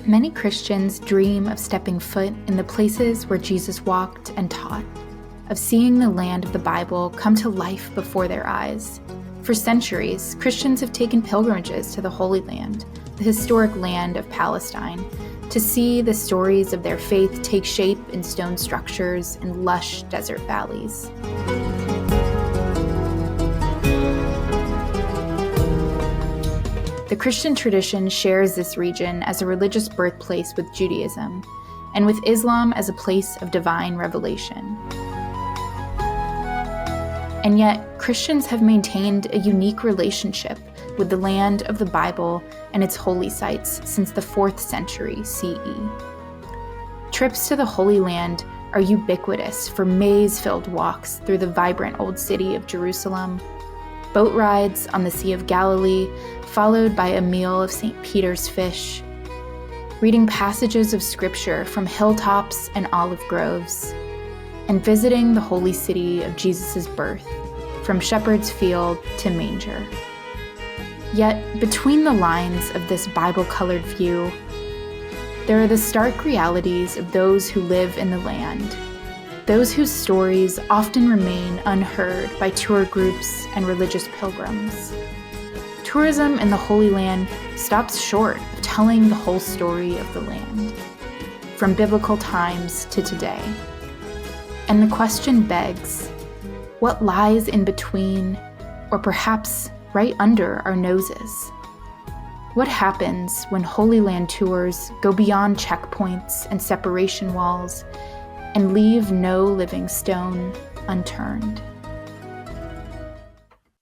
Many Christians dream of stepping foot in the places where Jesus walked and taught, of seeing the land of the Bible come to life before their eyes. For centuries, Christians have taken pilgrimages to the Holy Land, the historic land of Palestine, to see the stories of their faith take shape in stone structures and lush desert valleys. The Christian tradition shares this region as a religious birthplace with Judaism, and with Islam as a place of divine revelation. And yet, Christians have maintained a unique relationship with the land of the Bible and its holy sites since the 4th century CE. Trips to the Holy Land are ubiquitous for maze-filled walks through the vibrant old city of Jerusalem, boat rides on the Sea of Galilee, followed by a meal of St. Peter's fish, reading passages of scripture from hilltops and olive groves, and visiting the holy city of Jesus' birth, from Shepherd's Field to Manger. Yet, between the lines of this Bible-colored view, there are the stark realities of those who live in the land, those whose stories often remain unheard by tour groups and religious pilgrims. Tourism in the Holy Land stops short of telling the whole story of the land, from biblical times to today. And the question begs, what lies in between, or perhaps right under our noses? What happens when Holy Land tours go beyond checkpoints and separation walls and leave no living stone unturned?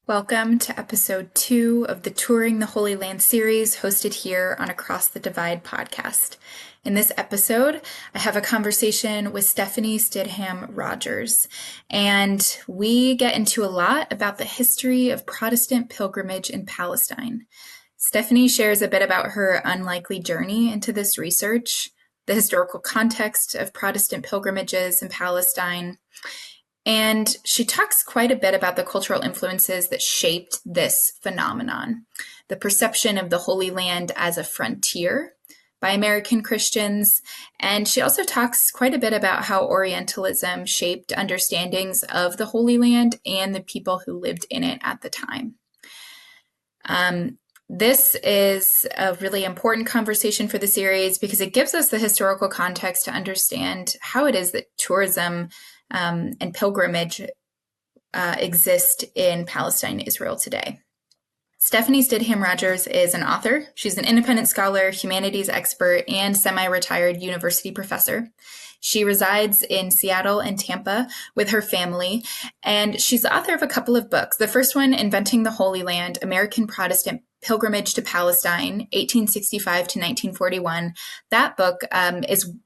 Welcome to episode 2 of the Touring the Holy Land series hosted here on Across the Divide podcast. In this episode, I have a conversation with Stephanie Stidham Rogers, and we get into a lot about the history of Protestant pilgrimage in Palestine. Stephanie shares a bit about her unlikely journey into this research, the historical context of Protestant pilgrimages in Palestine, and she talks quite a bit about the cultural influences that shaped this phenomenon, the perception of the Holy Land as a frontier by American Christians, and she also talks quite a bit about how Orientalism shaped understandings of the Holy Land and the people who lived in it at the time. This is a really important conversation for the series because it gives us the historical context to understand how it is that tourism and pilgrimage exist in Palestine-Israel today. Stephanie Stidham Rogers is an author. She's an independent scholar, humanities expert, and semi-retired university professor. She resides in Seattle and Tampa with her family, and she's the author of a couple of books. The first one, Inventing the Holy Land, American Protestant Pilgrimage to Palestine, 1865 to 1941. That book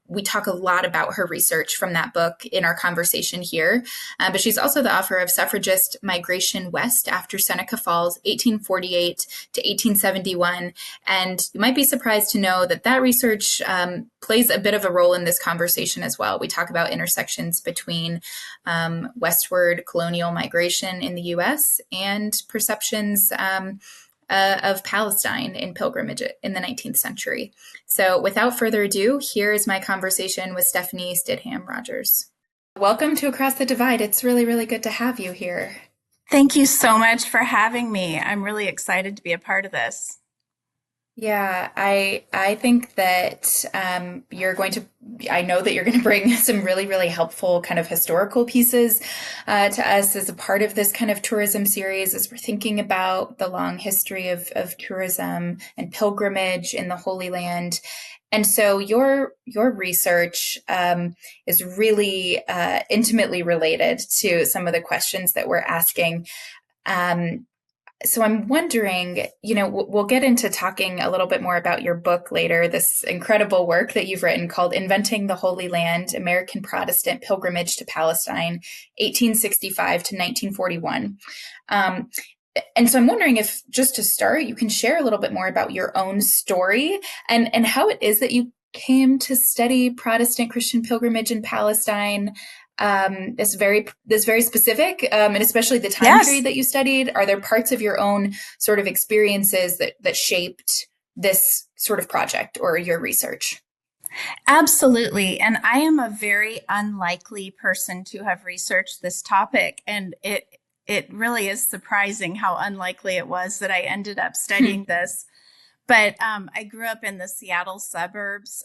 we talk a lot about her research from that book in our conversation here. But she's also the author of Suffragist Migration West After Seneca Falls, 1848 to 1871. And you might be surprised to know that that research plays a bit of a role in this conversation as well. We talk about intersections between westward colonial migration in the U.S. and perceptions of Palestine in pilgrimage in the 19th century. So without further ado, here is my conversation with Stephanie Stidham Rogers. Welcome to Across the Divide. It's really, really good to have you here. Thank you so much for having me. I'm really excited to be a part of this. Yeah, I think that I know that you're going to bring some really, really helpful kind of historical pieces to us as a part of this kind of tourism series as we're thinking about the long history of tourism and pilgrimage in the Holy Land. And so your research is really intimately related to some of the questions that we're asking. So I'm wondering, we'll get into talking a little bit more about your book later, this incredible work that you've written called Inventing the Holy Land, American Protestant Pilgrimage to Palestine, 1865 to 1941. And so I'm wondering if, just to start, you can share a little bit more about your own story and how it is that you came to study Protestant Christian pilgrimage in Palestine. It's very specific, and especially the time period that you studied. Are there parts of your own sort of experiences that shaped this sort of project or your research? Absolutely. And I am a very unlikely person to have researched this topic. And it really is surprising how unlikely it was that I ended up studying this. But I grew up in the Seattle suburbs.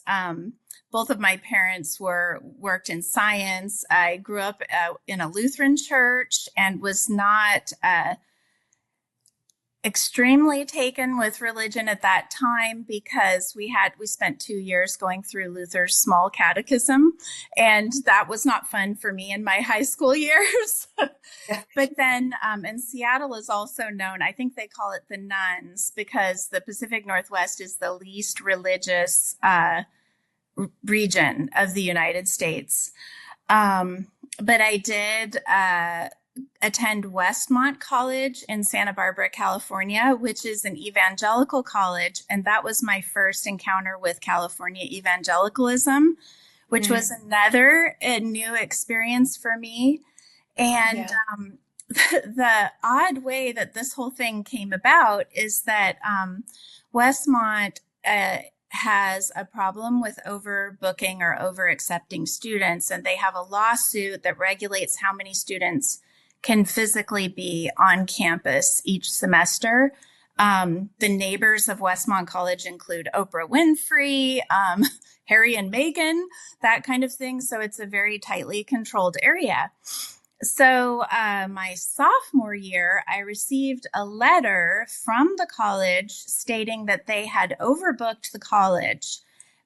Both of my parents worked in science. I grew up in a Lutheran church and was not extremely taken with religion at that time because we spent 2 years going through Luther's small catechism, and that was not fun for me in my high school years. Yeah. But then, and Seattle is also known, I think they call it the nuns, because the Pacific Northwest is the least religious region of the United States. But I did attend Westmont College in Santa Barbara, California, which is an evangelical college. And that was my first encounter with California evangelicalism, which was another new experience for me. And the odd way that this whole thing came about is that Westmont has a problem with overbooking or over accepting students. And they have a lawsuit that regulates how many students can physically be on campus each semester. The neighbors of Westmont College include Oprah Winfrey, Harry and Meghan, that kind of thing. So it's a very tightly controlled area. So my sophomore year, I received a letter from the college stating that they had overbooked the college,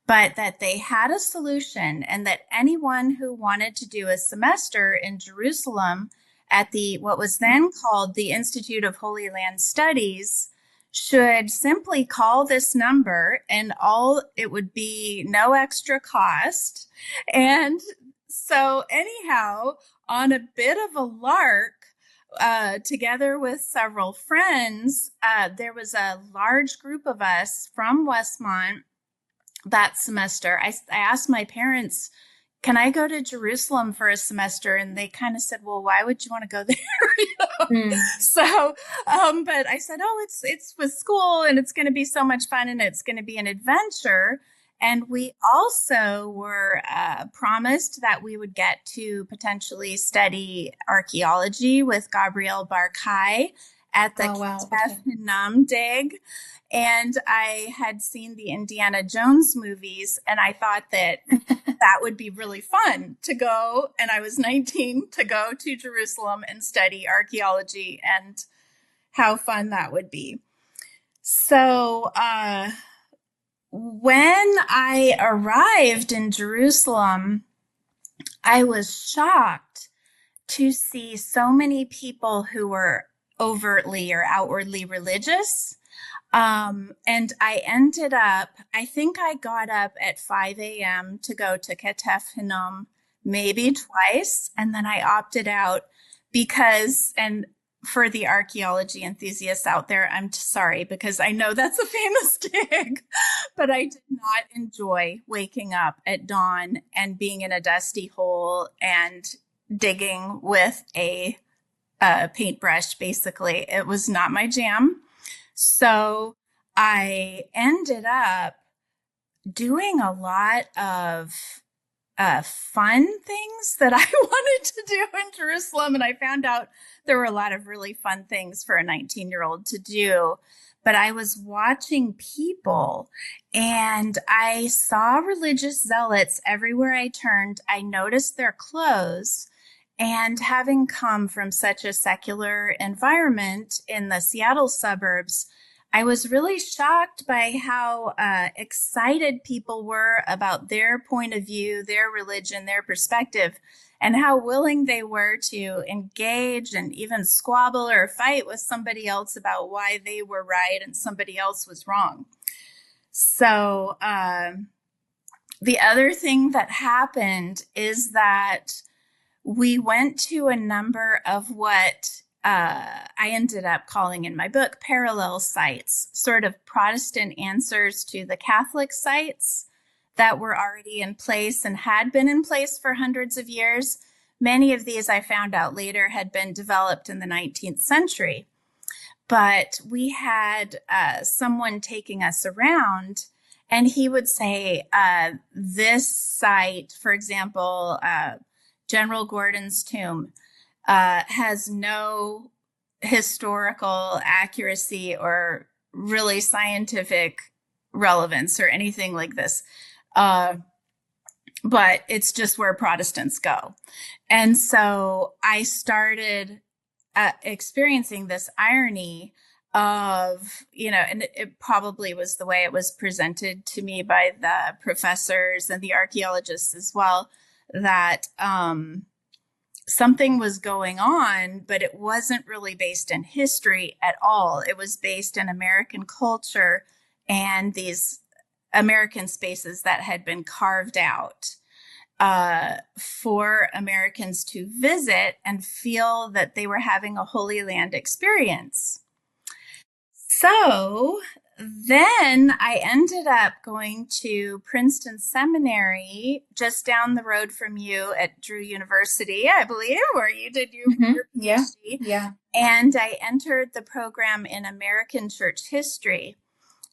but that they had a solution and that anyone who wanted to do a semester in Jerusalem at what was then called the Institute of Holy Land Studies should simply call this number, and it would be no extra cost. And so anyhow, on a bit of a lark, together with several friends, there was a large group of us from Westmont that semester. I asked my parents, can I go to Jerusalem for a semester? And they kind of said, well, why would you want to go there? So, but I said, oh, it's with school and it's going to be so much fun and it's going to be an adventure. And we also were promised that we would get to potentially study archaeology with Gabriel Barkay at the Ketef Hinnom dig. And I had seen the Indiana Jones movies, and I thought that that would be really fun to go. And I was 19 to go to Jerusalem and study archaeology, and how fun that would be. So when I arrived in Jerusalem, I was shocked to see so many people who were overtly or outwardly religious. And I ended up, I think I got up at 5 a.m. to go to Ketef Hinnom maybe twice. And then I opted out because, and for the archaeology enthusiasts out there, I'm sorry, because I know that's a famous dig, but I did not enjoy waking up at dawn and being in a dusty hole and digging with a paintbrush. Basically, it was not my jam. So I ended up doing a lot of fun things that I wanted to do in Jerusalem. And I found out there were a lot of really fun things for a 19-year-old to do. But I was watching people and I saw religious zealots everywhere I turned. I noticed their clothes. And having come from such a secular environment in the Seattle suburbs, I was really shocked by how excited people were about their point of view, their religion, their perspective, and how willing they were to engage and even squabble or fight with somebody else about why they were right and somebody else was wrong. So the other thing that happened is that we went to a number of what I ended up calling in my book parallel sites, sort of Protestant answers to the Catholic sites that were already in place and had been in place for hundreds of years. Many of these, I found out later, had been developed in the 19th century. But we had someone taking us around And he would say, this site, for example, General Gordon's tomb, has no historical accuracy or really scientific relevance or anything like this. But it's just where Protestants go. And so I started experiencing this irony of, and it probably was the way it was presented to me by the professors and the archaeologists as well, that something was going on, but it wasn't really based in history at all. It was based in American culture and these American spaces that had been carved out for Americans to visit and feel that they were having a Holy Land experience. So then I ended up going to Princeton Seminary, just down the road from you at Drew University, I believe, where you did your PhD. Yeah. And I entered the program in American Church History.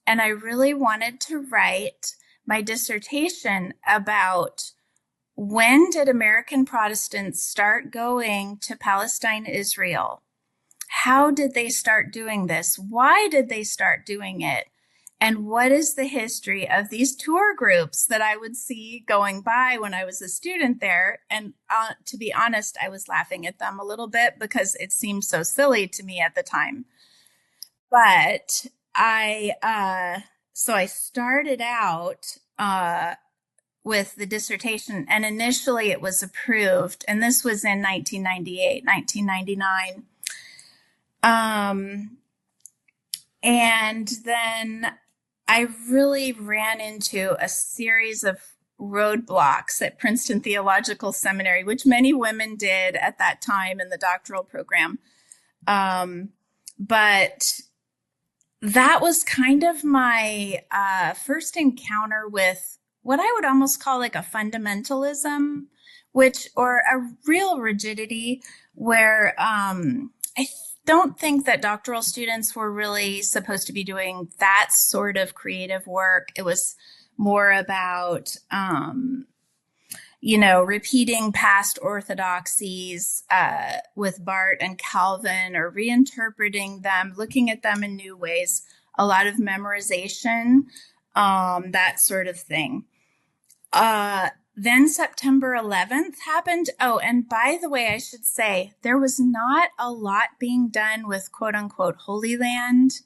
And I really wanted to write my dissertation about when did American Protestants start going to Palestine-Israel? How did they start doing this? Why did they start doing it? And what is the history of these tour groups that I would see going by when I was a student there? And to be honest, I was laughing at them a little bit because it seemed so silly to me at the time. But I started out with the dissertation, and initially it was approved, and this was in 1998, 1999. And then I really ran into a series of roadblocks at Princeton Theological Seminary, which many women did at that time in the doctoral program. But that was kind of my first encounter with what I would almost call like a fundamentalism, or a real rigidity, where I don't think that doctoral students were really supposed to be doing that sort of creative work. It was more about, repeating past orthodoxies with Barth and Calvin, or reinterpreting them, looking at them in new ways, a lot of memorization, that sort of thing. Then September 11th happened. Oh, and by the way, I should say there was not a lot being done with quote unquote Holy Land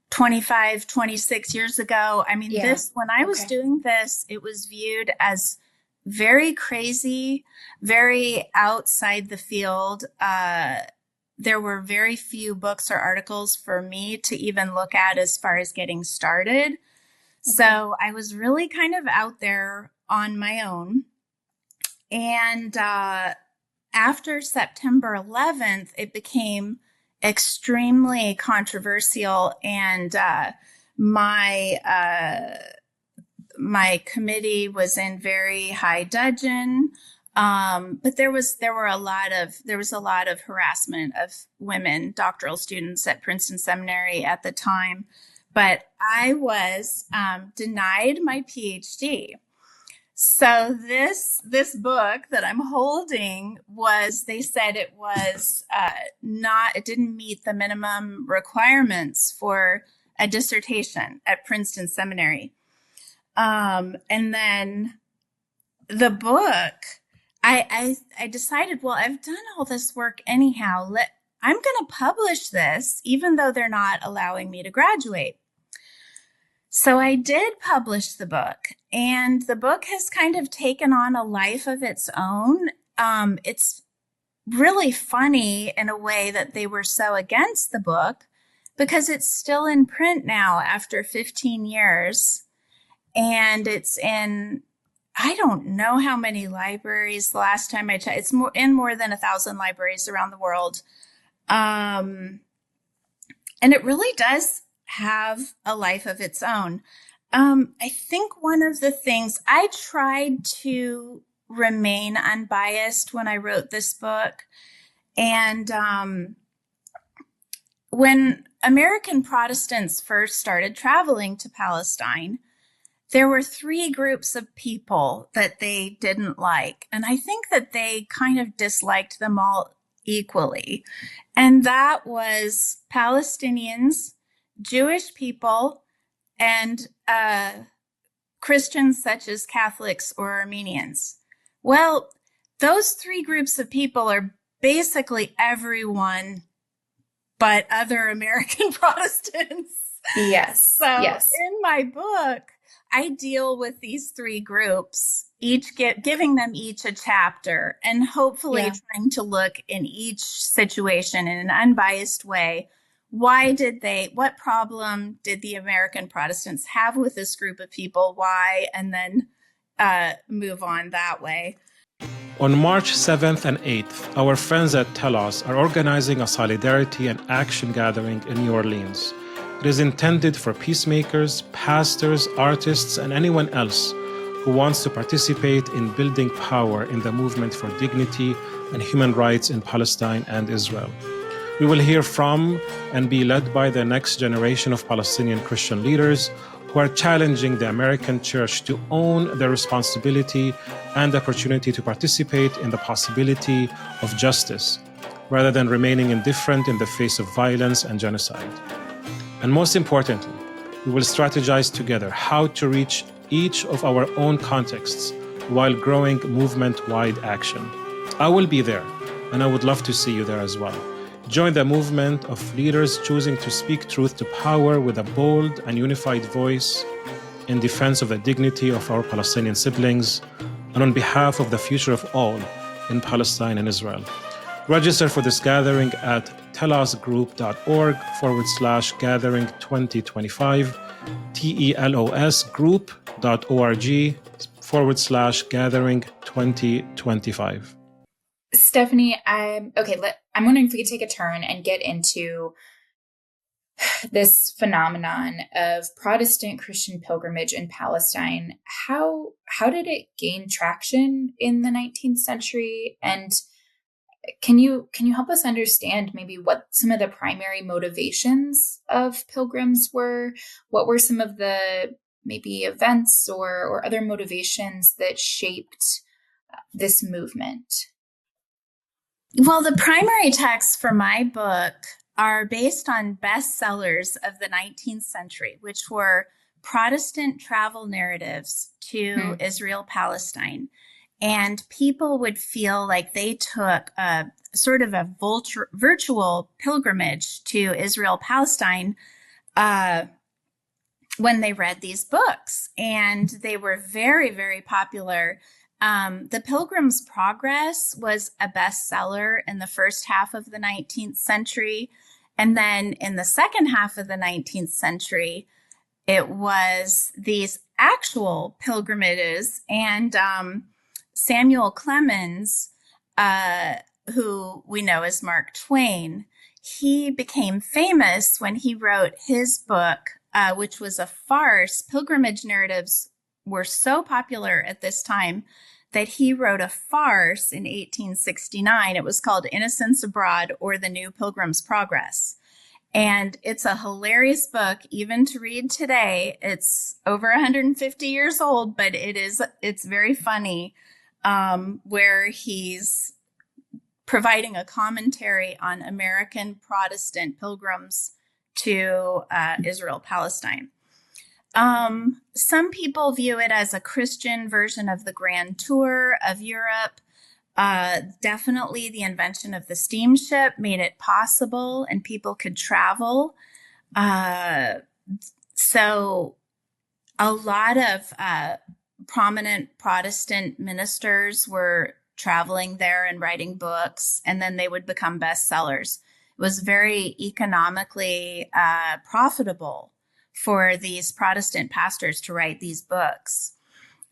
25, 26 years ago. I mean, when I was doing this, it was viewed as very crazy, very outside the field. There were very few books or articles for me to even look at as far as getting started. Okay. So I was really kind of out there on my own. And after September 11th, it became extremely controversial, and my committee was in very high dudgeon. But there was a lot of harassment of women doctoral students at Princeton Seminary at the time. But I was denied my PhD. So this book that I'm holding they said it was it didn't meet the minimum requirements for a dissertation at Princeton Seminary. And then the book, I decided, well, I've done all this work anyhow. I'm going to publish this, even though they're not allowing me to graduate. So I did publish the book, and the book has kind of taken on a life of its own. It's really funny in a way that they were so against the book, because it's still in print now after 15 years. And it's in, I don't know how many libraries. The last time I checked, it's in more than 1,000 libraries around the world. And it really does have a life of its own. I think one of the things, I tried to remain unbiased when I wrote this book. And when American Protestants first started traveling to Palestine, there were three groups of people that they didn't like. And I think that they kind of disliked them all equally. And that was Palestinians, Jewish people, and Christians such as Catholics or Armenians. Well, those three groups of people are basically everyone but other American Protestants. Yes. So yes. In my book, I deal with these three groups, giving them each a chapter, and hopefully trying to look in each situation in an unbiased way. What problem did the American Protestants have with this group of people? Why? And then move on that way. On March 7th and 8th, our friends at Telos are organizing a solidarity and action gathering in New Orleans. It is intended for peacemakers, pastors, artists, and anyone else who wants to participate in building power in the movement for dignity and human rights in Palestine and Israel. We will hear from and be led by the next generation of Palestinian Christian leaders who are challenging the American church to own their responsibility and opportunity to participate in the possibility of justice, rather than remaining indifferent in the face of violence and genocide. And most importantly, we will strategize together how to reach each of our own contexts while growing movement-wide action. I will be there, and I would love to see you there as well. Join the movement of leaders choosing to speak truth to power with a bold and unified voice in defense of the dignity of our Palestinian siblings and on behalf of the future of all in Palestine and Israel. Register for this gathering at telosgroup.org/gathering 2025, telosgroup.org/gathering 2025. Stephanie, I'm wondering if we could take a turn and get into this phenomenon of Protestant Christian pilgrimage in Palestine. How did it gain traction in the 19th century? And can you help us understand maybe what some of the primary motivations of pilgrims were? What were some of the maybe events or other motivations that shaped this movement? Well, the primary texts for my book are based on bestsellers of the 19th century, which were Protestant travel narratives to Israel, Palestine. And people would feel like they took a sort of a virtual pilgrimage to Israel, Palestine, when they read these books. And they were very, very popular. The Pilgrim's Progress was a bestseller in the first half of the 19th century. And then in the second half of the 19th century, it was these actual pilgrimages. And Samuel Clemens, who we know as Mark Twain, he became famous when he wrote his book, which was a farce. Pilgrimage narratives were so popular at this time that he wrote a farce in 1869. It was called Innocents Abroad, or The New Pilgrim's Progress. And it's a hilarious book, even to read today. It's over 150 years old, but it's very funny, where he's providing a commentary on American Protestant pilgrims to Israel, Palestine. Some people view it as a Christian version of the Grand Tour of Europe. Definitely the invention of the steamship made it possible and people could travel. So a lot of prominent Protestant ministers were traveling there and writing books, and then they would become bestsellers. It was very economically profitable for these Protestant pastors to write these books.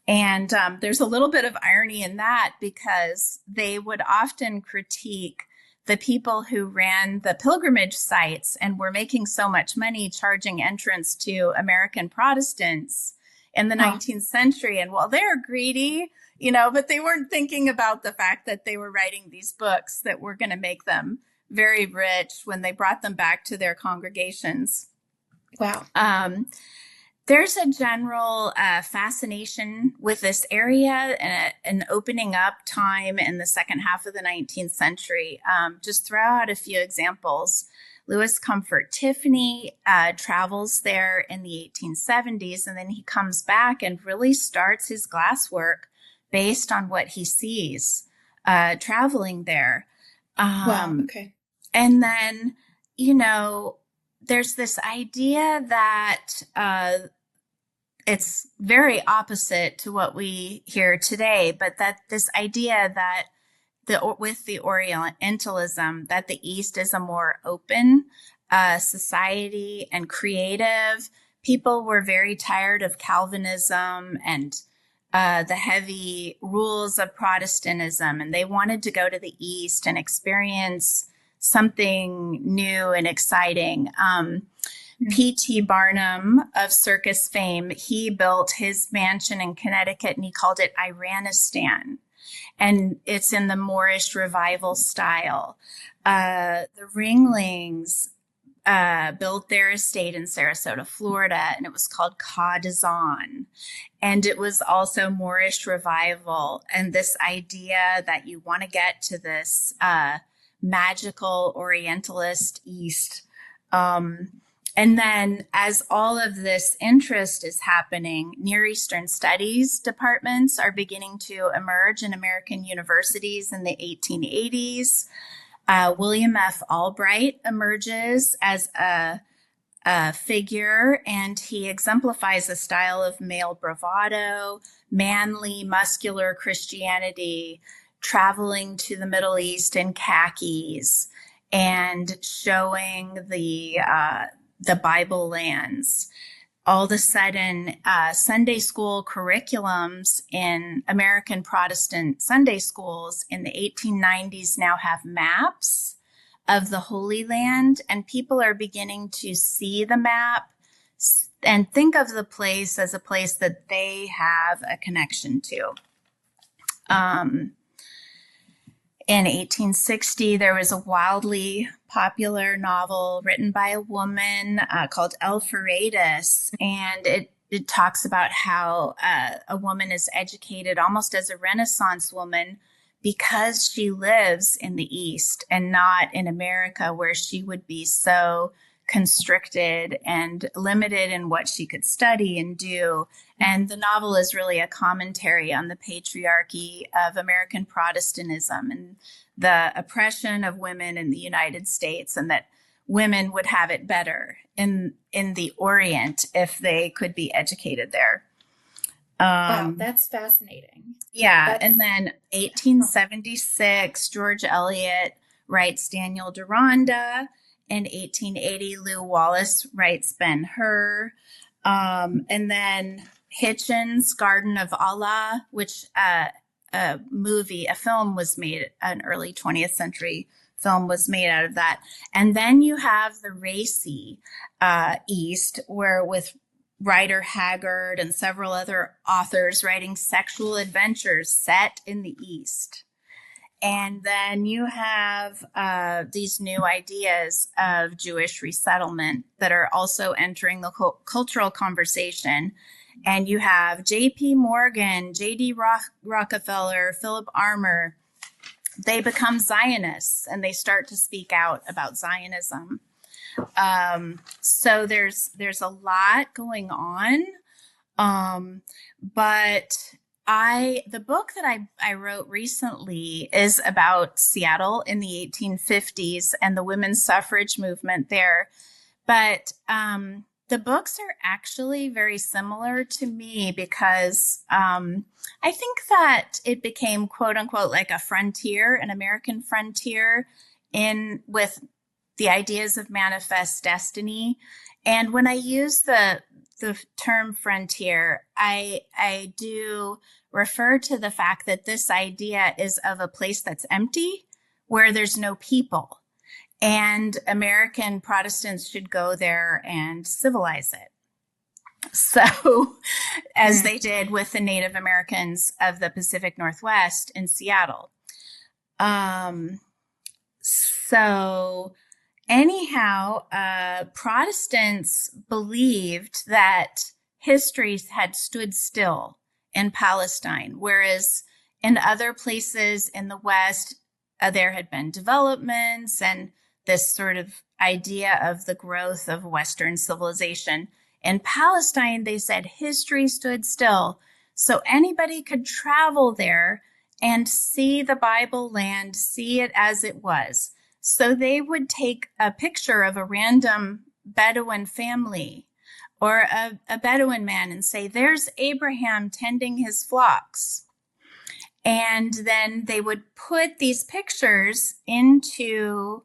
And there's a little bit of irony in that, because they would often critique the people who ran the pilgrimage sites and were making so much money charging entrance to American Protestants in the 19th century. And well, they're greedy, but they weren't thinking about the fact that they were writing these books that were going to make them very rich when they brought them back to their congregations. Wow. There's a general fascination with this area and an opening up time in the second half of the 19th century. Just throw out a few examples. Louis Comfort Tiffany travels there in the 1870s, and then he comes back and really starts his glasswork based on what he sees traveling there. Wow, okay. And then, there's this idea that it's very opposite to what we hear today, but that this idea that with the Orientalism, that the East is a more open society and creative. People were very tired of Calvinism and the heavy rules of Protestantism, and they wanted to go to the East and experience something new and exciting. P.T. Barnum of circus fame, he built his mansion in Connecticut and he called it Iranistan. And it's in the Moorish revival style. The Ringlings built their estate in Sarasota, Florida, and it was called Cadazan. And it was also Moorish revival. And this idea that you want to get to this magical Orientalist East. And then as all of this interest is happening, Near Eastern Studies departments are beginning to emerge in American universities in the 1880s. William F. Albright emerges as a figure, and he exemplifies a style of male bravado, manly, muscular Christianity, traveling to the Middle East in khakis and showing the Bible lands. All of a sudden, Sunday school curriculums in American Protestant Sunday schools in the 1890s now have maps of the Holy Land, and people are beginning to see the map and think of the place as a place that they have a connection to. In 1860, there was a wildly popular novel written by a woman called Alpheratus, and it talks about how a woman is educated almost as a Renaissance woman because she lives in the East and not in America, where she would be so constricted and limited in what she could study and do. And the novel is really a commentary on the patriarchy of American Protestantism and the oppression of women in the United States, and that women would have it better in the Orient if they could be educated there. Wow, that's fascinating. Yeah. And then 1876, George Eliot writes Daniel Deronda. In 1880, Lew Wallace writes Ben-Hur. And then Hitchens' Garden of Allah, which a film was made, an early 20th century film was made out of that. And then you have the racy East, where with Rider Haggard and several other authors writing sexual adventures set in the East. And then you have these new ideas of Jewish resettlement that are also entering the cultural conversation. And you have J.P. Morgan, J.D. Rockefeller, Philip Armour. They become Zionists and they start to speak out about Zionism. So there's a lot going on. But the book that I wrote recently is about Seattle in the 1850s and the women's suffrage movement there. But the books are actually very similar to me because I think that it became, quote unquote, like a frontier, an American frontier with the ideas of manifest destiny. And when I use the term frontier, I do refer to the fact that this idea is of a place that's empty, where there's no people. And American Protestants should go there and civilize it. So, as they did with the Native Americans of the Pacific Northwest in Seattle. So anyhow, Protestants believed that history had stood still in Palestine, whereas in other places in the West, there had been developments and this sort of idea of the growth of Western civilization. In Palestine, they said history stood still, so anybody could travel there and see the Bible land, see it as it was. So they would take a picture of a random Bedouin family or a Bedouin man and say, there's Abraham tending his flocks. And then they would put these pictures into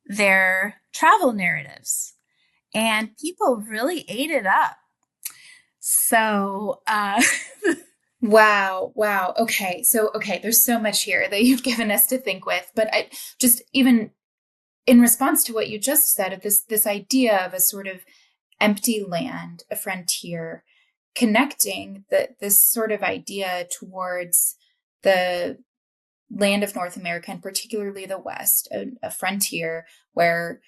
their travel narratives, and people really ate it up. So, Wow. Okay. There's so much here that you've given us to think with, but I just, even in response to what you just said, of this idea of a sort of empty land, a frontier, connecting this sort of idea towards the land of North America, and particularly the West, a frontier where,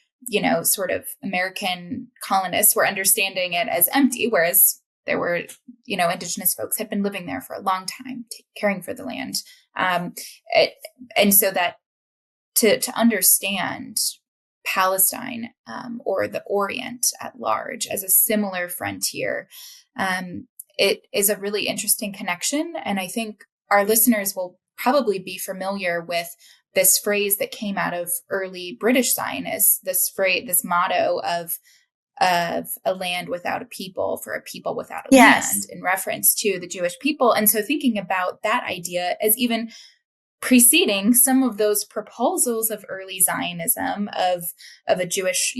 sort of American colonists were understanding it as empty, whereas there were, indigenous folks had been living there for a long time, caring for the land. And so that to understand Palestine, or the Orient at large, as a similar frontier, it is a really interesting connection. And I think our listeners will probably be familiar with this phrase that came out of early British Zionists, this motto of a land without a people for a people without a land, in reference to the Jewish people. And so thinking about that idea as even preceding some of those proposals of early Zionism of a Jewish,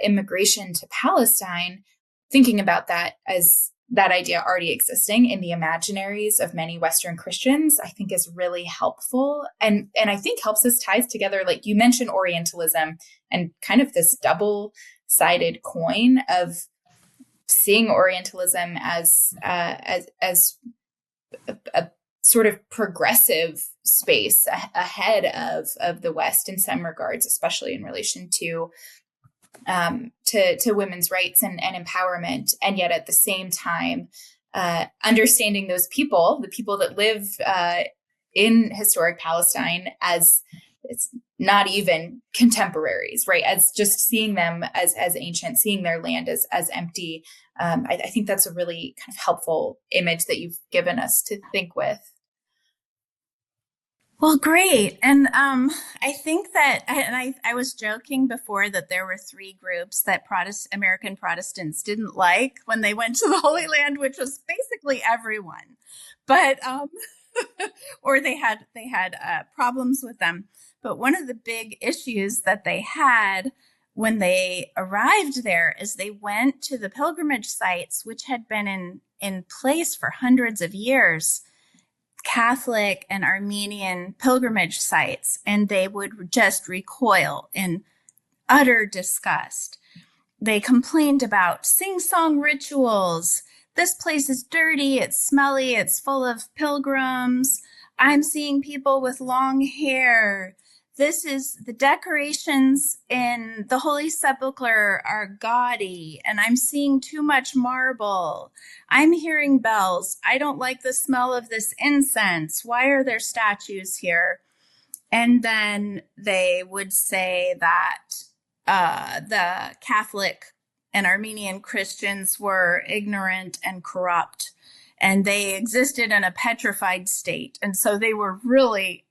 immigration to Palestine, thinking about that as that idea already existing in the imaginaries of many Western Christians, I think is really helpful. And I think helps us ties together, like you mentioned, Orientalism and kind of this double-sided coin of seeing Orientalism as a sort of progressive space ahead of the West in some regards, especially in relation to women's rights and empowerment, and yet at the same time understanding those people, the people that live in historic Palestine, as it's not even contemporaries, right? As just seeing them as ancient, seeing their land as empty. I think that's a really kind of helpful image that you've given us to think with. Well, great. And I think that, and I was joking before that there were three groups that American Protestants didn't like when they went to the Holy Land, which was basically everyone. But or they had problems with them. But one of the big issues that they had when they arrived there is they went to the pilgrimage sites, which had been in place for hundreds of years, Catholic and Armenian pilgrimage sites, and they would just recoil in utter disgust. They complained about sing-song rituals. This place is dirty, it's smelly, it's full of pilgrims. I'm seeing people with long hair. The decorations in the Holy Sepulchre are gaudy, and I'm seeing too much marble. I'm hearing bells. I don't like the smell of this incense. Why are there statues here? And then they would say that the Catholic and Armenian Christians were ignorant and corrupt, and they existed in a petrified state. And so they were really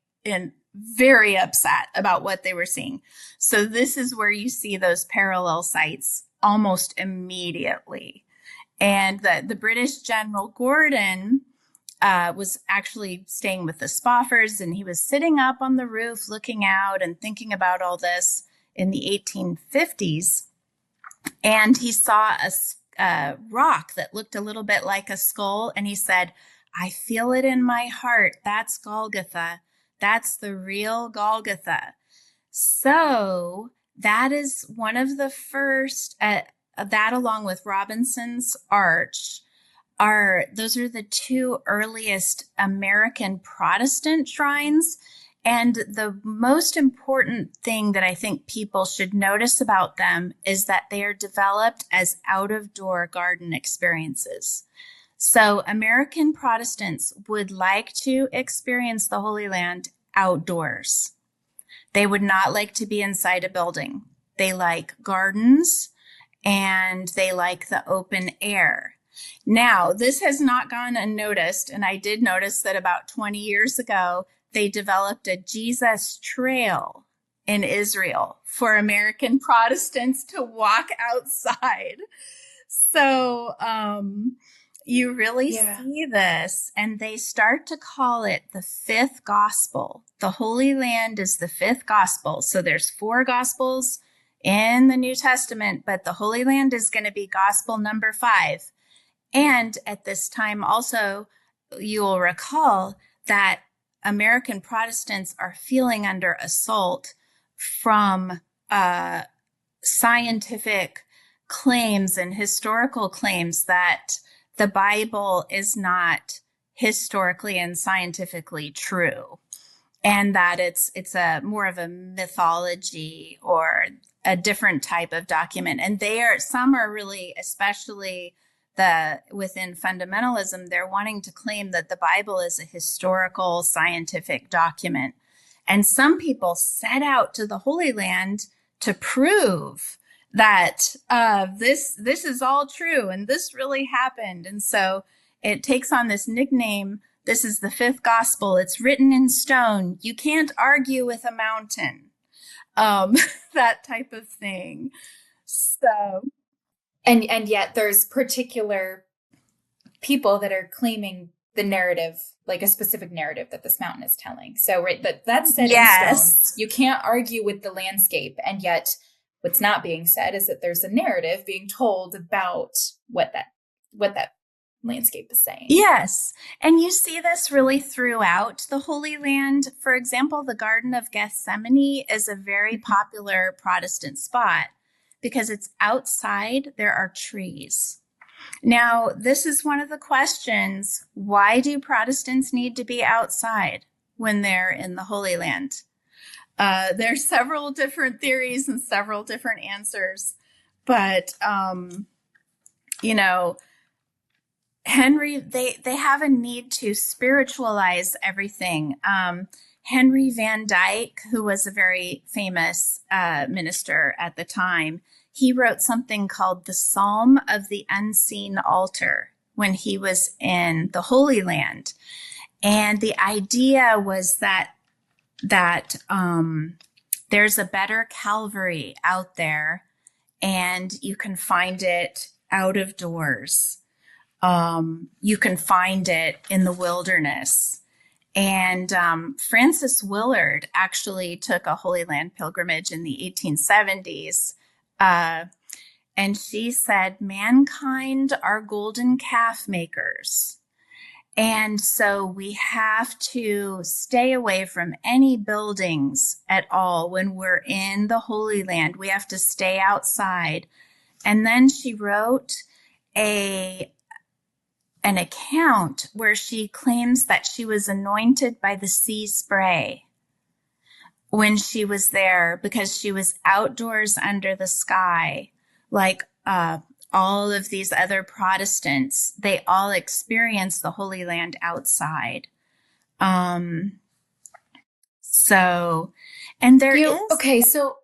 very upset about what they were seeing. So this is where you see those parallel sites almost immediately. And the British General Gordon was actually staying with the Spoffors, and he was sitting up on the roof looking out and thinking about all this in the 1850s. And he saw a rock that looked a little bit like a skull, and he said, "I feel it in my heart. That's Golgotha. That's the real Golgotha." So that is one of the first, that along with Robinson's Arch, those are the two earliest American Protestant shrines. And the most important thing that I think people should notice about them is that they are developed as out-of-door garden experiences. So American Protestants would like to experience the Holy Land outdoors. They would not like to be inside a building. They like gardens and they like the open air. Now, this has not gone unnoticed, and I did notice that about 20 years ago, they developed a Jesus trail in Israel for American Protestants to walk outside. So you really see this, and they start to call it the fifth gospel. The Holy Land is the fifth gospel. So there's 4 gospels in the New Testament, but the Holy Land is going to be gospel number 5. And at this time also, you'll recall that American Protestants are feeling under assault from scientific claims and historical claims that the Bible is not historically and scientifically true, and that it's a more of a mythology or a different type of document. And some are really, especially within fundamentalism, they're wanting to claim that the Bible is a historical scientific document. And some people set out to the Holy Land to prove that this is all true and this really happened. And so it takes on this nickname. This is the fifth gospel. It's written in stone. You can't argue with a mountain. That type of thing. So. And yet there's particular people that are claiming the narrative, like a specific narrative that this mountain is telling. So that's set in stone. You can't argue with the landscape. And yet what's not being said is that there's a narrative being told about what that landscape is saying. Yes. And you see this really throughout the Holy Land. For example, the Garden of Gethsemane is a very popular Protestant spot because it's outside, there are trees. Now, this is one of the questions. Why do Protestants need to be outside when they're in the Holy Land? There's several different theories and several different answers. But, Henry, they have a need to spiritualize everything. Henry Van Dyke, who was a very famous minister at the time, he wrote something called the Psalm of the Unseen Altar when he was in the Holy Land. And the idea was that there's a better Calvary out there, and you can find it out of doors. You can find it in the wilderness. And Frances Willard actually took a Holy Land pilgrimage in the 1870s. And she said, mankind are golden calf makers. And so we have to stay away from any buildings at all when we're in the Holy Land. We have to stay outside. And then she wrote an account where she claims that she was anointed by the sea spray when she was there because she was outdoors under the sky, like all of these other Protestants. They all experienced the Holy Land outside. So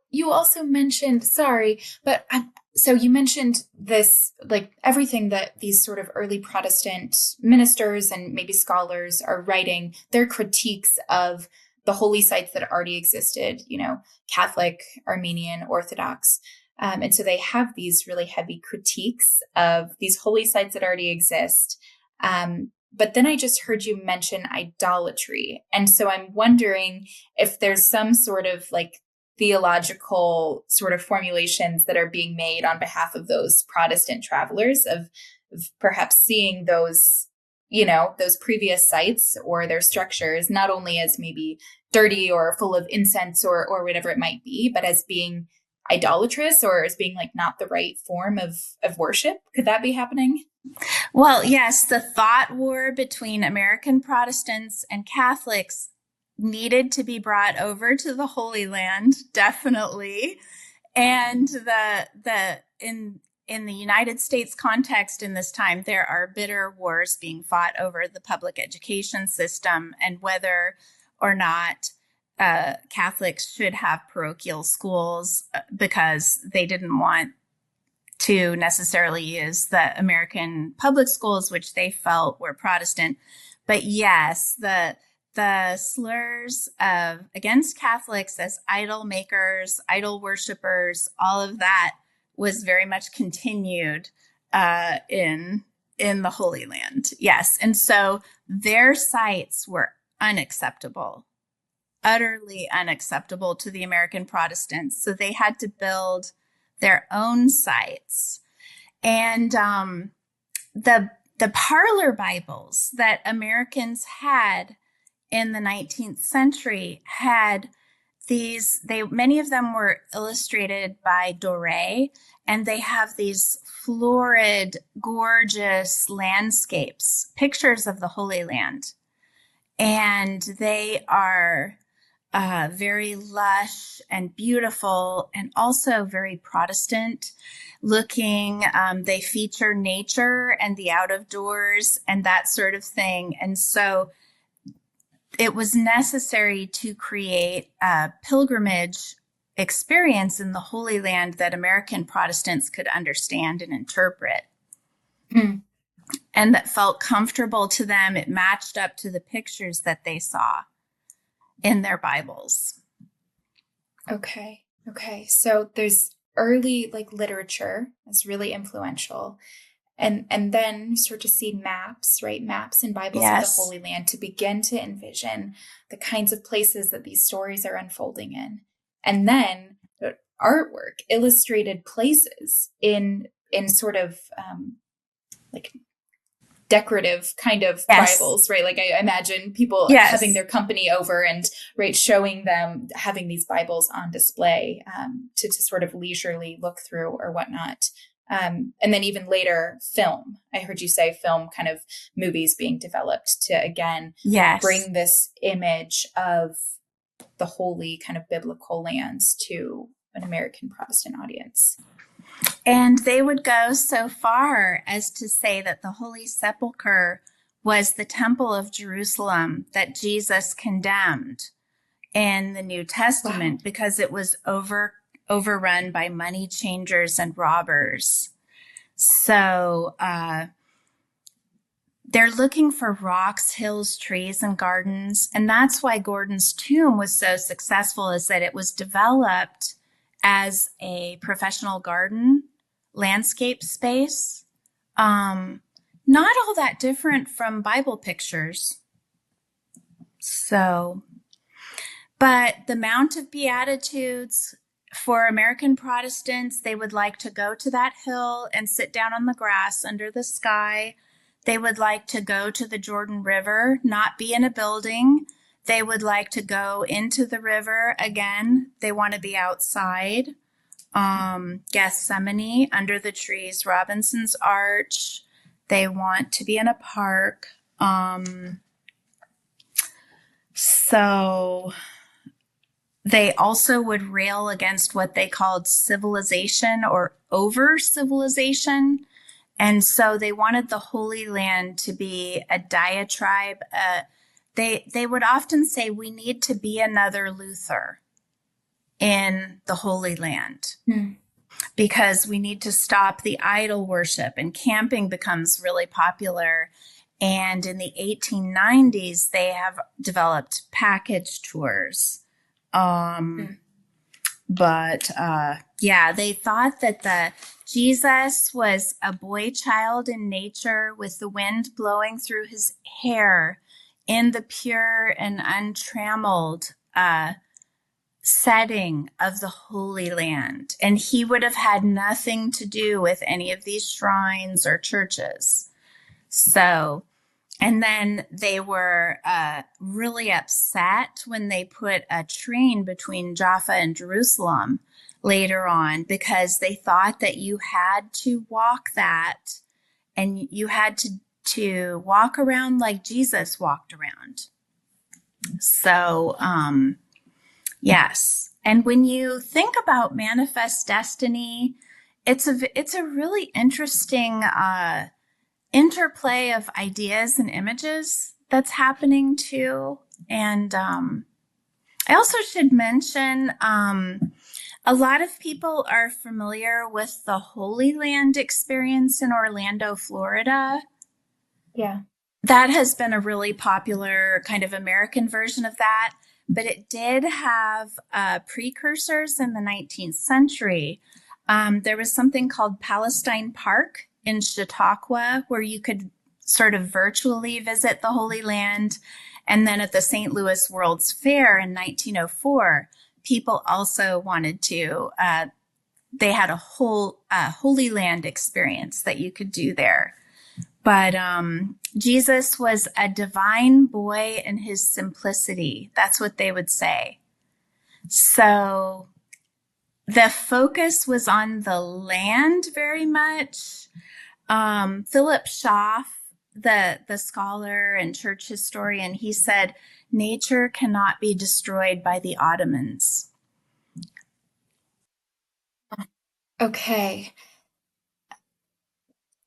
you also mentioned, so you mentioned this, like everything that these sort of early Protestant ministers and maybe scholars are writing, their critiques of the holy sites that already existed, Catholic, Armenian, Orthodox. And so they have these really heavy critiques of these holy sites that already exist. But then I just heard you mention idolatry. And so I'm wondering if there's some sort of like theological sort of formulations that are being made on behalf of those Protestant travelers of perhaps seeing those, those previous sites or their structures, not only as maybe dirty or full of incense or whatever it might be, but as being idolatrous or as being like not the right form of worship. Could that be happening? Well, yes, the thought war between American Protestants and Catholics needed to be brought over to the Holy Land, definitely. And in the United States context in this time, there are bitter wars being fought over the public education system and whether or not Catholics should have parochial schools because they didn't want to necessarily use the American public schools, which they felt were Protestant. But yes, the slurs against Catholics as idol makers, idol worshipers, all of that was very much continued in the Holy Land. Yes. And so their sites were unacceptable, utterly unacceptable to the American Protestants. So they had to build their own sites. And the parlor Bibles that Americans had in the 19th century had many of them were illustrated by Doré, and they have these florid, gorgeous landscapes, pictures of the Holy Land. And they are very lush and beautiful and also very Protestant looking. They feature nature and the out of doors and that sort of thing. And so it was necessary to create a pilgrimage experience in the Holy Land that American Protestants could understand and interpret. Mm. And that felt comfortable to them. It matched up to the pictures that they saw in their Bibles. Okay. So there's early literature is really influential. And then you start to see maps, right? Maps and Bibles of the Holy Land to begin to envision the kinds of places that these stories are unfolding in. And then artwork, illustrated places in sort of decorative kind of Bibles, right? Like I imagine people having their company over and showing them, having these Bibles on display to sort of leisurely look through or whatnot. And then even later film, I heard you say film kind of movies being developed to, again, bring this image of the holy kind of biblical lands to an American Protestant audience. And they would go so far as to say that the Holy Sepulchre was the temple of Jerusalem that Jesus condemned in the New Testament because it was overrun by money changers and robbers. So they're looking for rocks, hills, trees, and gardens. And that's why Gordon's tomb was so successful, is that it was developed as a professional garden landscape space. Not all that different from Bible pictures. So, but the Mount of Beatitudes, for American Protestants, they would like to go to that hill and sit down on the grass under the sky. They would like to go to the Jordan River, not be in a building. They would like to go into the river again. They want to be outside. Gethsemane, under the trees, Robinson's Arch. They want to be in a park. So they also would rail against what they called civilization or over-civilization. And so they wanted the Holy Land to be a diatribe. They would often say, we need to be another Luther in the Holy Land because we need to stop the idol worship, and camping becomes really popular. And in the 1890s, they have developed package tours. But they thought that Jesus was a boy child in nature with the wind blowing through his hair in the pure and untrammeled setting of the Holy Land. And he would have had nothing to do with any of these shrines or churches. So, and then they were really upset when they put a train between Jaffa and Jerusalem later on, because they thought that you had to walk that and you had to walk around like Jesus walked around. So, yes. And when you think about manifest destiny, it's a really interesting interplay of ideas and images that's happening too. And I also should mention a lot of people are familiar with the Holy Land experience in Orlando, Florida. Yeah. That has been a really popular kind of American version of that, but it did have precursors in the 19th century. There was something called Palestine Park in Chautauqua where you could sort of virtually visit the Holy Land. And then at the St. Louis World's Fair in 1904, people also wanted to, they had a whole Holy Land experience that you could do there. But Jesus was a divine boy in his simplicity. That's what they would say. So the focus was on the land very much. Philip Schaff, the scholar and church historian, he said, nature cannot be destroyed by the Ottomans. Okay.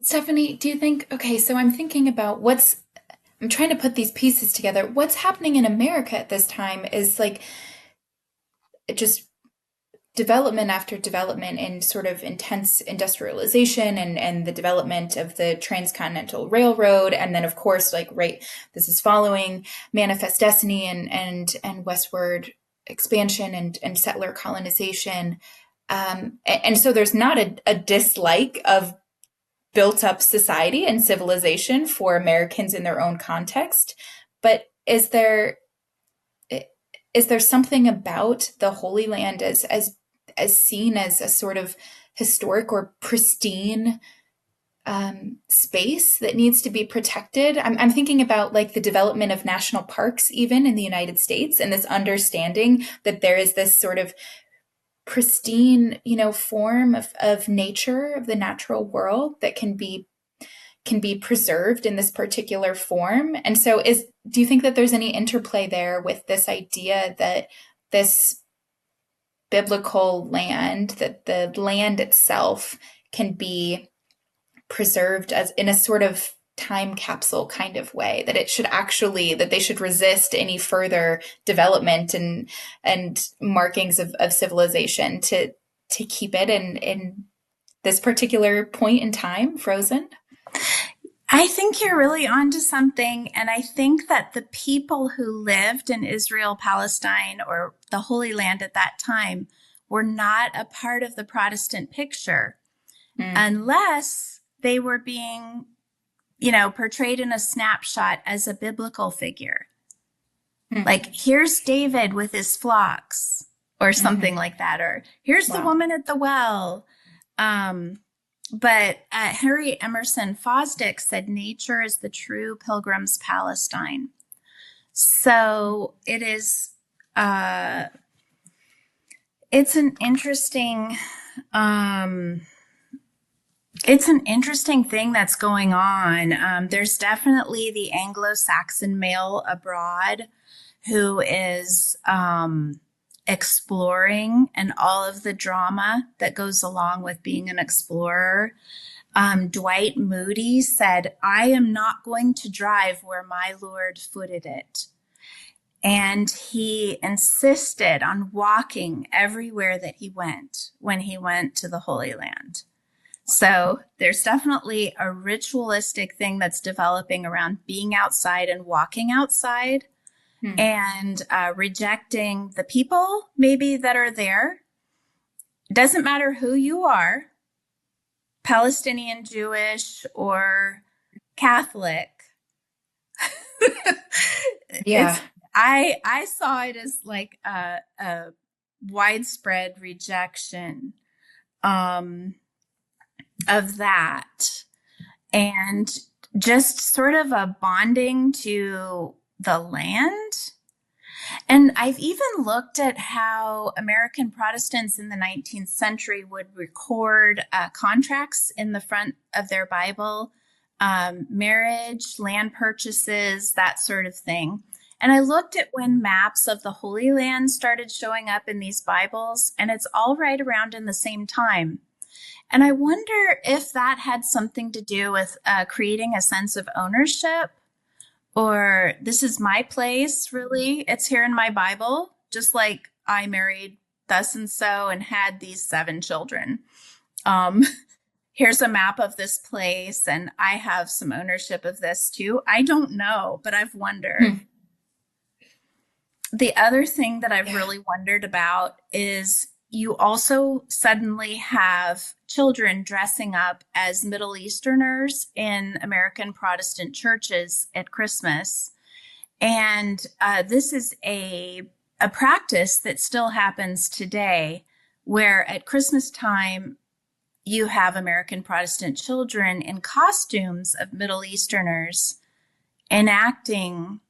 Stephanie, do you think, okay, so I'm thinking about I'm trying to put these pieces together. What's happening in America at this time is like just development after development in sort of intense industrialization and the development of the transcontinental railroad. And then of course, like, right, this is following manifest destiny and westward expansion and settler colonization. And so there's not a dislike of built up society and civilization for Americans in their own context. But is there something about the Holy Land as seen as a sort of historic or pristine space that needs to be protected? I'm thinking about like the development of national parks even in the United States, and this understanding that there is this sort of pristine, form of nature, of the natural world that can be preserved in this particular form. And so do you think that there's any interplay there with this idea that this biblical land, that the land itself can be preserved as in a sort of time capsule kind of way, that they should resist any further development and markings of civilization to keep it in this particular point in time frozen? I think you're really onto something. And I think that the people who lived in Israel, Palestine, or the Holy Land at that time were not a part of the Protestant picture unless they were being, portrayed in a snapshot as a biblical figure. Like, here's David with his flocks or something like that. Or here's the woman at the well. But Harry Emerson Fosdick said nature is the true pilgrim's Palestine. So it is, it's an interesting thing that's going on. There's definitely the Anglo-Saxon male abroad who is exploring and all of the drama that goes along with being an explorer. Dwight Moody said, "I am not going to drive where my Lord footed it." And he insisted on walking everywhere that he went when he went to the Holy Land. So there's definitely a ritualistic thing that's developing around being outside and walking outside. And rejecting the people maybe that are there. Doesn't matter who you are, Palestinian, Jewish, or Catholic. Yeah. I saw it as like a widespread rejection of that, and just sort of a bonding to the land. And I've even looked at how American Protestants in the 19th century would record contracts in the front of their Bible, marriage, land purchases, that sort of thing. And I looked at when maps of the Holy Land started showing up in these Bibles, and it's all right around in the same time. And I wonder if that had something to do with creating a sense of ownership, or this is my place, really. It's here in my Bible, just like I married thus and so and had these 7 children. Here's a map of this place, and I have some ownership of this too. I don't know, but I've wondered. The other thing that I've really wondered about is you also suddenly have children dressing up as Middle Easterners in American Protestant churches at Christmas. And this is a practice that still happens today, where at Christmas time, you have American Protestant children in costumes of Middle Easterners enacting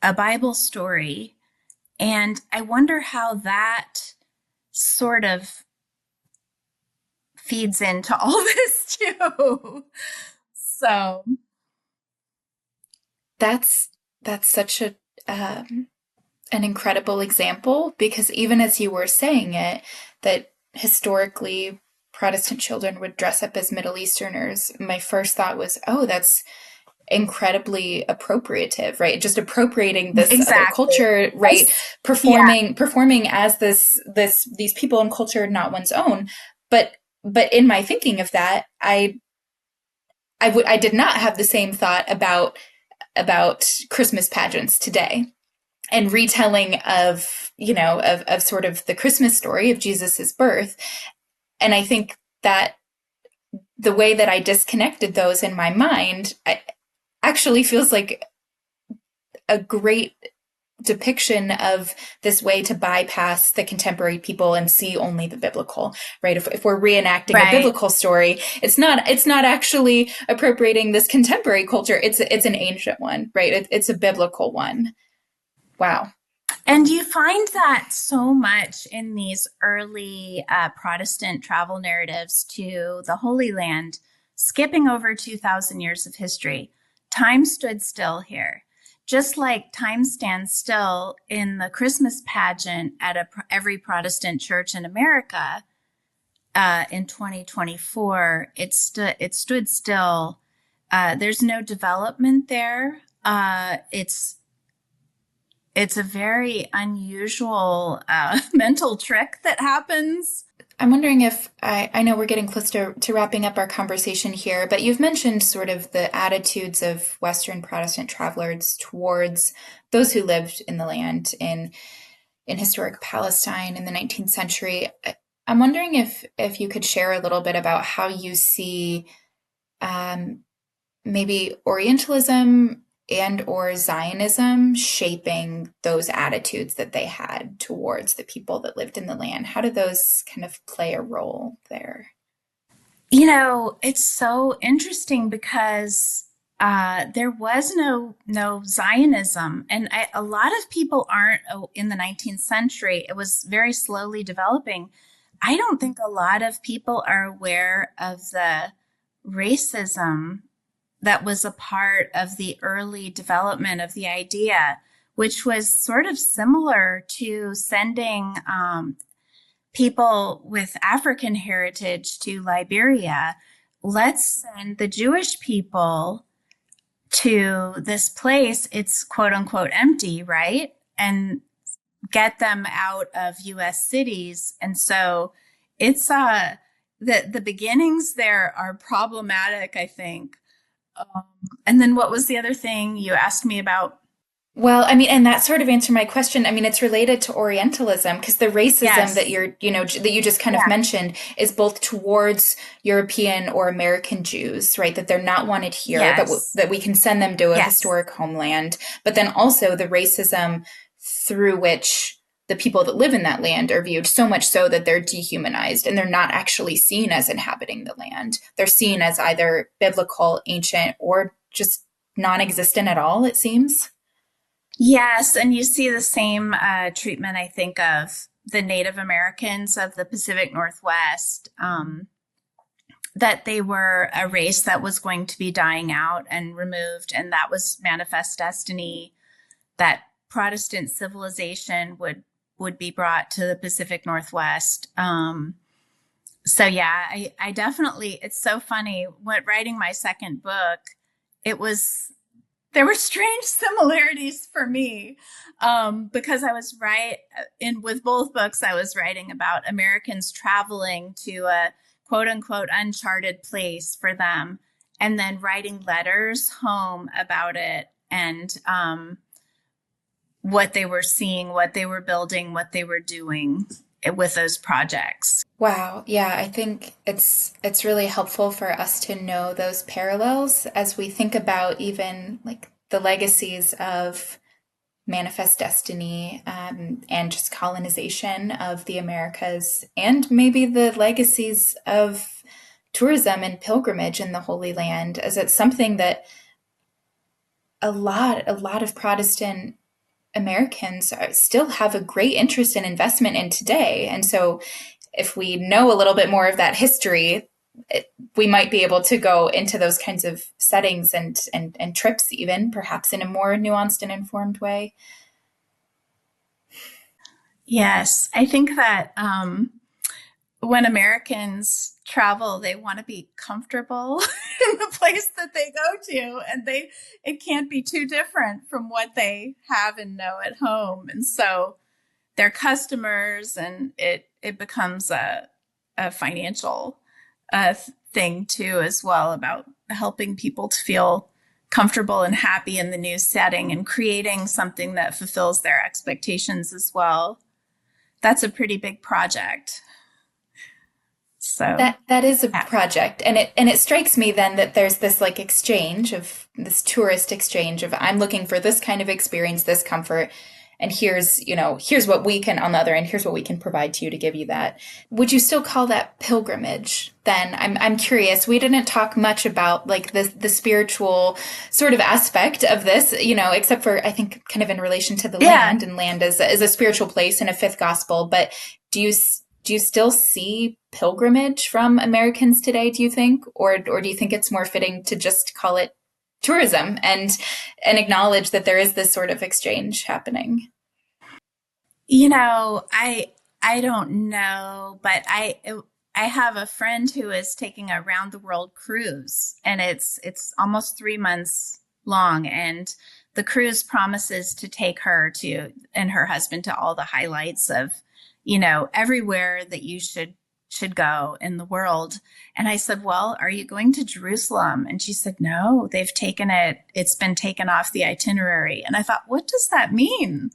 a Bible story. And I wonder how that sort of feeds into all this too. So that's such an incredible example, because even as you were saying it, that historically Protestant children would dress up as Middle Easterners, my first thought was, oh, that's incredibly appropriative, right? Just appropriating this other culture, right? Performing as these people and culture, not one's own. But in my thinking of that, I did not have the same thought about Christmas pageants today and retelling of sort of the Christmas story of Jesus's birth. And I think that the way that I disconnected those in my mind actually feels like a great depiction of this way to bypass the contemporary people and see only the biblical, right? If we're reenacting a biblical story, it's not actually appropriating this contemporary culture. It's an ancient one, right? It's a biblical one. Wow. And you find that so much in these early Protestant travel narratives to the Holy Land, skipping over 2,000 years of history. Time stood still here, just like time stands still in the Christmas pageant at every Protestant church in America. In 2024, it stood still. There's no development there. It's a very unusual mental trick that happens. I'm wondering if, I know we're getting close to wrapping up our conversation here, but you've mentioned sort of the attitudes of Western Protestant travelers towards those who lived in the land in historic Palestine in the 19th century. I'm wondering if you could share a little bit about how you see maybe Orientalism and or Zionism shaping those attitudes that they had towards the people that lived in the land. How do those kind of play a role there? You know, it's so interesting because there was no Zionism, and a lot of people aren't in the 19th century. It was very slowly developing. I don't think a lot of people are aware of the racism that was a part of the early development of the idea, which was sort of similar to sending people with African heritage to Liberia. Let's send the Jewish people to this place. It's quote unquote empty, right? And get them out of US cities. And so it's the beginnings there are problematic, I think. And then what was the other thing you asked me about? Well, I mean, and that sort of answered my question. I mean, it's related to Orientalism, because the racism that that you just kind of mentioned is both towards European or American Jews, right? That they're not wanted here, that we can send them to a historic homeland, but then also the racism through which the people that live in that land are viewed, so much so that they're dehumanized and they're not actually seen as inhabiting the land. They're seen as either biblical, ancient, or just non-existent at all, it seems. Yes, and you see the same treatment, I think, of the Native Americans of the Pacific Northwest, that they were a race that was going to be dying out and removed, and that was manifest destiny. that Protestant civilization would be brought to the Pacific Northwest. So yeah, I definitely, it's so funny when writing my second book, there were strange similarities for me, because I was with both books, I was writing about Americans traveling to a quote unquote uncharted place for them, and then writing letters home about it, and what they were seeing, what they were building, what they were doing with those projects. Wow. Yeah, I think it's really helpful for us to know those parallels as we think about even like the legacies of manifest destiny, and just colonization of the Americas, and maybe the legacies of tourism and pilgrimage in the Holy Land, as it's something that a lot of Protestant Americans still have a great interest and investment in today. And so if we know a little bit more of that history, we might be able to go into those kinds of settings and trips, even perhaps in a more nuanced and informed way. Yes, I think that when Americans travel, they want to be comfortable in the place that they go to, and it can't be too different from what they have and know at home. And so their customers, and it becomes a financial thing too, as well, about helping people to feel comfortable and happy in the new setting and creating something that fulfills their expectations as well. That's a pretty big project. So that is a project, and it strikes me then that there's this like exchange of this tourist exchange of, I'm looking for this kind of experience, this comfort, and here's what we can, on the other end, here's what we can provide to you to give you that. Would you still call that pilgrimage then? I'm curious. We didn't talk much about like the spiritual sort of aspect of this, except for I think kind of in relation to the land, and land is a spiritual place in a fifth gospel. But do you still see pilgrimage from Americans today, do you think? Or do you think it's more fitting to just call it tourism and acknowledge that there is this sort of exchange happening? I don't know, but I have a friend who is taking a round the world cruise, and it's almost 3 months long, and the cruise promises to take her and her husband to all the highlights of, everywhere that you should go in the world. And I said, well, are you going to Jerusalem? And she said, no, they've taken it. It's been taken off the itinerary. And I thought, what does that mean?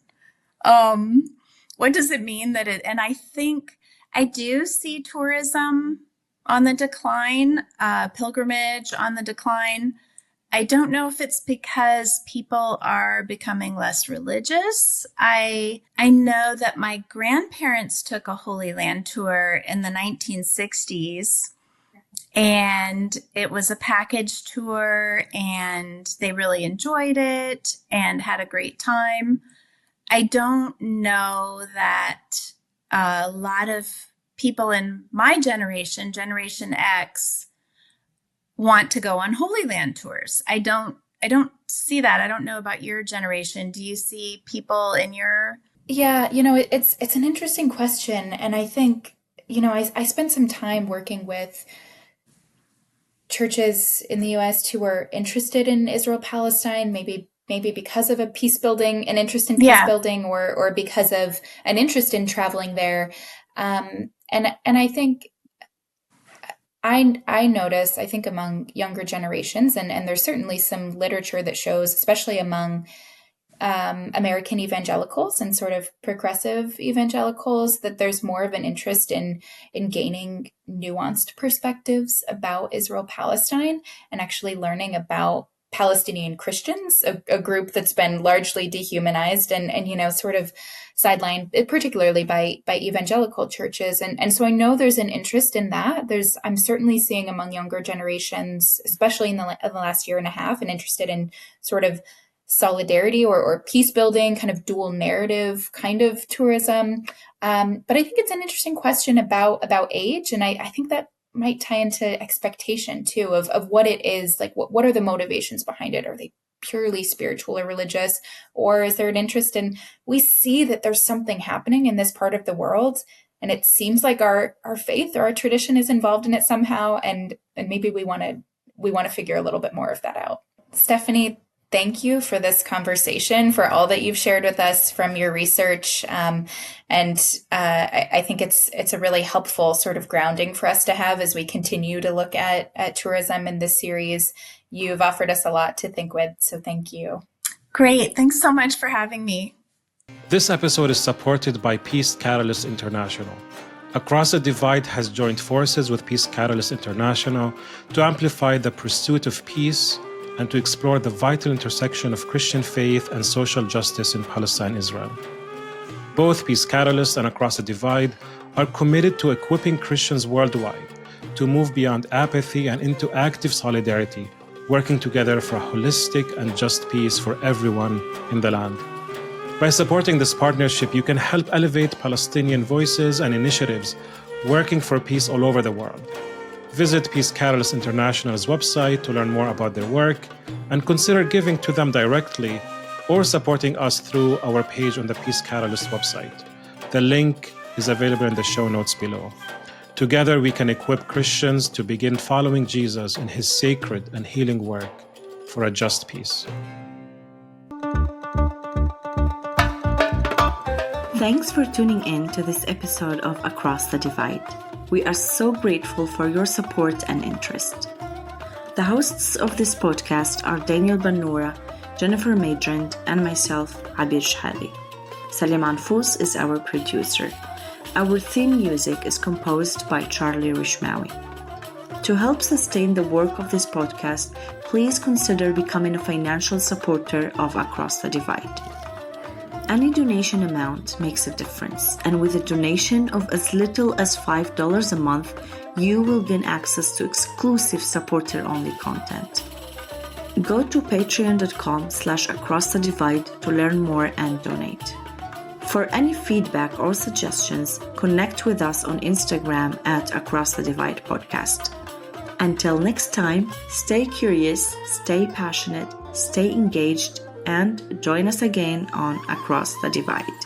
What does it mean and I think I do see tourism on the decline, pilgrimage on the decline. I don't know if it's because people are becoming less religious. I know that my grandparents took a Holy Land tour in the 1960s, and it was a package tour, and they really enjoyed it and had a great time. I don't know that a lot of people in my generation, Generation X, want to go on Holy Land tours. I don't see that. I don't know about your generation. Do you see people in your... Yeah, it's an interesting question. And I think, I spent some time working with churches in the US who are interested in Israel-Palestine, maybe because of an interest in peace building, or because of an interest in traveling there. And I think I notice, I think among younger generations, and there's certainly some literature that shows, especially among American evangelicals and sort of progressive evangelicals, that there's more of an interest in gaining nuanced perspectives about Israel-Palestine and actually learning about Palestinian Christians, a group that's been largely dehumanized and sort of sidelined, particularly by evangelical churches. And so I know there's an interest in that. I'm certainly seeing among younger generations, especially in the last year and a half, an interest in sort of solidarity or peace building, kind of dual narrative kind of tourism. But I think it's an interesting question about age. And I think that might tie into expectation too, of what it is, like what are the motivations behind it? Are they purely spiritual or religious, or is there an interest in, we see that there's something happening in this part of the world, and it seems like our faith or our tradition is involved in it somehow, and maybe we want to figure a little bit more of that out. Stephanie, thank you for this conversation, for all that you've shared with us from your research. And I think it's a really helpful sort of grounding for us to have as we continue to look at tourism in this series. You've offered us a lot to think with, so thank you. Great. Thanks so much for having me. This episode is supported by Peace Catalyst International. Across the Divide has joined forces with Peace Catalyst International to amplify the pursuit of peace and to explore the vital intersection of Christian faith and social justice in Palestine-Israel. Both Peace Catalyst and Across the Divide are committed to equipping Christians worldwide to move beyond apathy and into active solidarity, working together for a holistic and just peace for everyone in the land. By supporting this partnership, you can help elevate Palestinian voices and initiatives working for peace all over the world. Visit Peace Catalyst International's website to learn more about their work and consider giving to them directly or supporting us through our page on the Peace Catalyst website. The link is available in the show notes below. Together, we can equip Christians to begin following Jesus in his sacred and healing work for a just peace. Thanks for tuning in to this episode of Across the Divide. We are so grateful for your support and interest. The hosts of this podcast are Daniel Banura, Jennifer Madrand, and myself, Abir Shhali. Salim Anfous is our producer. Our theme music is composed by Charlie Rishmawi. To help sustain the work of this podcast, please consider becoming a financial supporter of Across the Divide. Any donation amount makes a difference, and with a donation of as little as $5 a month, you will gain access to exclusive supporter-only content. Go to patreon.com/acrossthedivide to learn more and donate. For any feedback or suggestions, connect with us on Instagram at Across the Divide Podcast. Until next time, stay curious, stay passionate, stay engaged, and join us again on Across the Divide.